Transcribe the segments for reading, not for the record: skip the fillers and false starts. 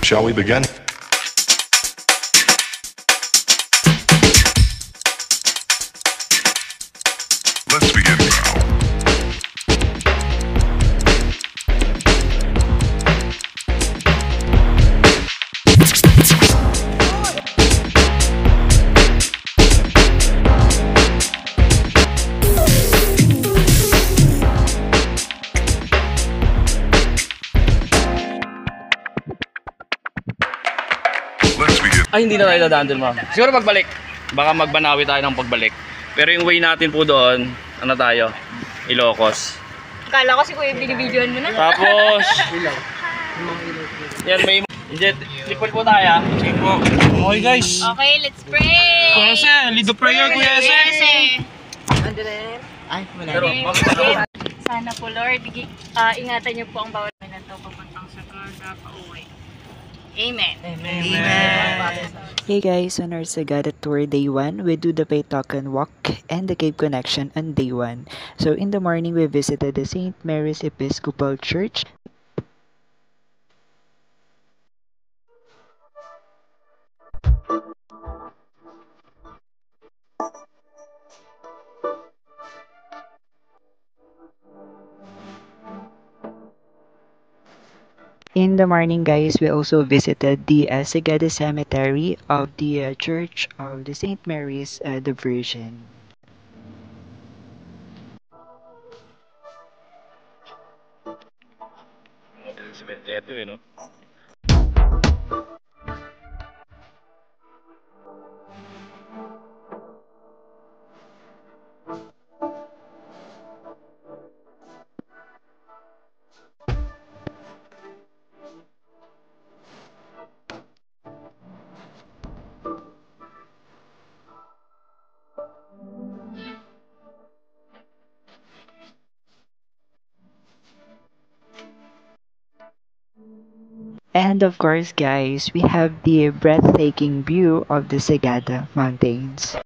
Shall we begin? Let's begin now. Let's begin. Ay, hindi na tayo dadaan dun, ma'am. Siguro pagbalik. Baka magbanawi tayo ng pagbalik. Pero yung way natin po doon, ano tayo? Ilocos. Kala ko si Kuya binibidyoan mo na. Tapos, yan may... Jet, triple po tayo. Sige po. Okay guys. Okay, let's pray! Kuya Ese, lead the prayer Kuya Ese. Ay, wala. Pero, Sana po Lord, ingatan niyo po ang bawat na to papuntang sa Gaza pauwi. Amen. Hey guys, on our Sagada tour day 1, we do the Paytokan walk and the cave connection on day 1. So in the morning, we visited the St. Mary's Episcopal Church. In the morning, guys, we also visited the Sagada Cemetery of the Church of the St. Mary's the Virgin. Ito eh, no? And of course, guys, we have the breathtaking view of the Sagada Mountains.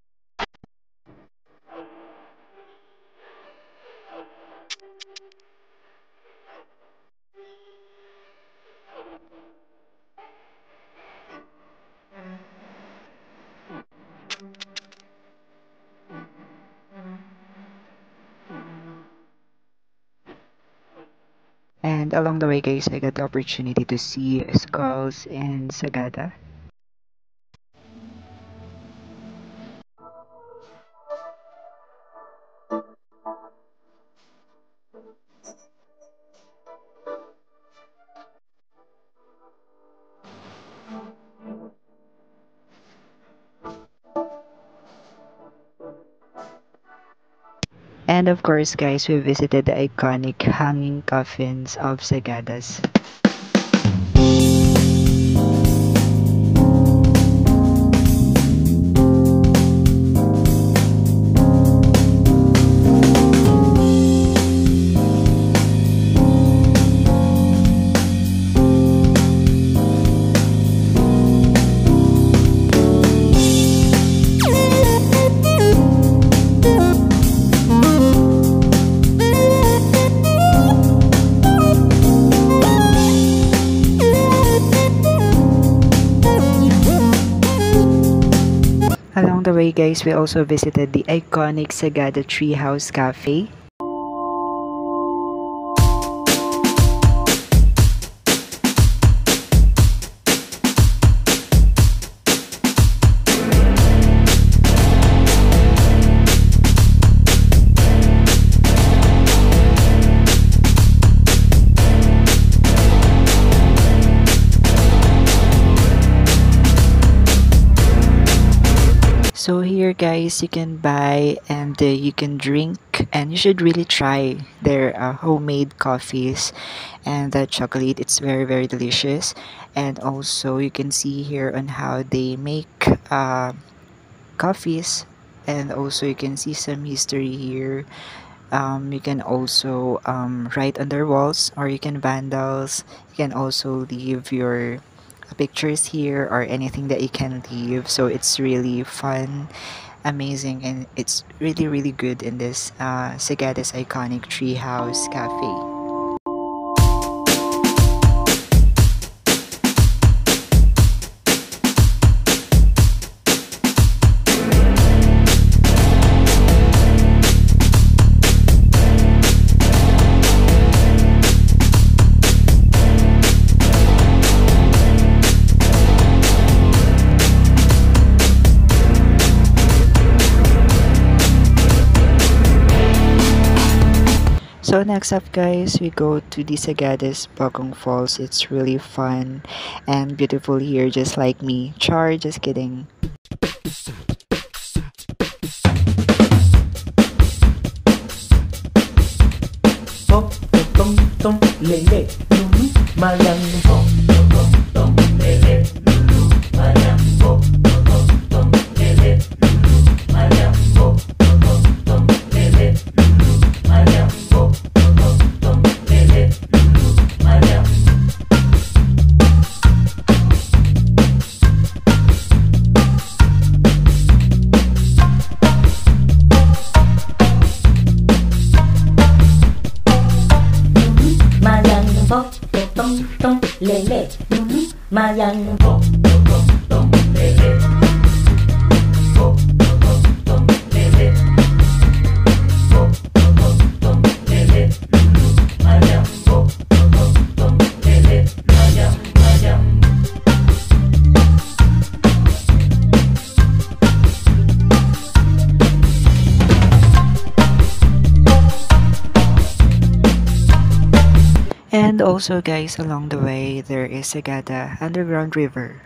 And along the way, guys, I got the opportunity to see skulls in Sagada. And of course, guys, we visited the iconic hanging coffins of Sagadas. Along the way, guys, we also visited the iconic Sagada Treehouse Cafe. So here, guys, you can buy and you can drink, and you should really try their homemade coffees and the chocolate. It's very delicious. And also you can see here on how they make coffees, and also you can see some history here. You can also write on their walls, or you can vandals. You can also leave your pictures here or anything that you can leave. So it's really fun, amazing, and it's really good in this Sagada's iconic treehouse cafe. So next up guys, we go to the Sagada's Bagong Falls. It's really fun and beautiful here, just like me. Char, just kidding. Hop, tom, tom, lele, lulu, mayang, hop, tom, tom, lele, lulu, mayang, hop, tom, tom, lele, lulu, mayang, hop, tom, tom, lele, lulu, mayang, hop, tom, tom, lele, lulu, mayang. Mayang hop, tom, tom, lele, lulu, mayang hop, tom, tom, lele, hop, tom, tom, lele, hop, tom, tom, lele, lulu, mayang hop, tom, tom, lele, mayang, mayang. And also guys, along the way, there is Sagada Underground River.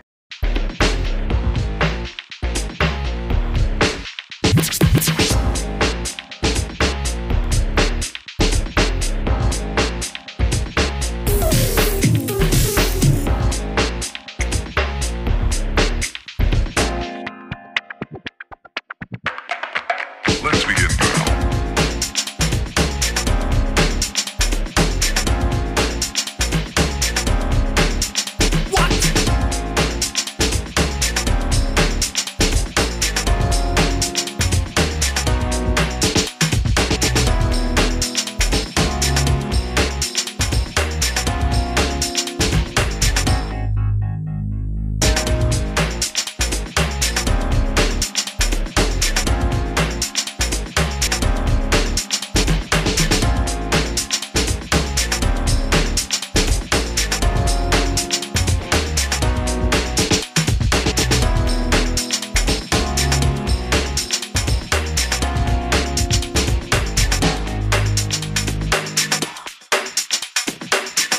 Let's begin now.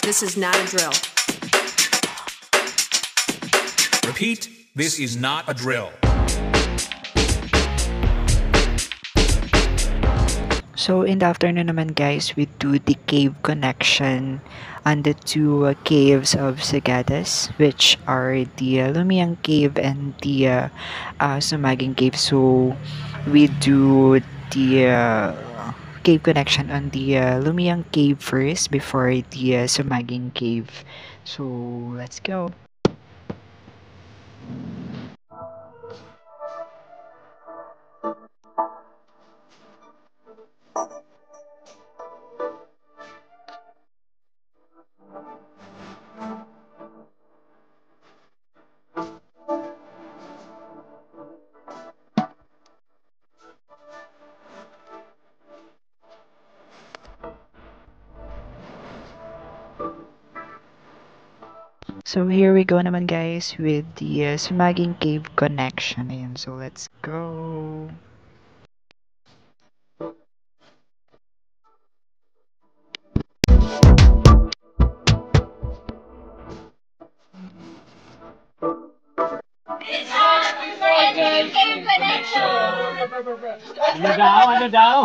This is not a drill. Repeat, this is not a drill. So in the afternoon naman guys, we do the cave connection on the two caves of Sagadas, which are the Lumiang Cave and the Sumaging Cave. So we do the cave connection on the Lumiang Cave first before the Sumaging Cave. So let's go. So here we go naman guys with the Sumaging Cave connection. Ayan, so let's go. Ano daw?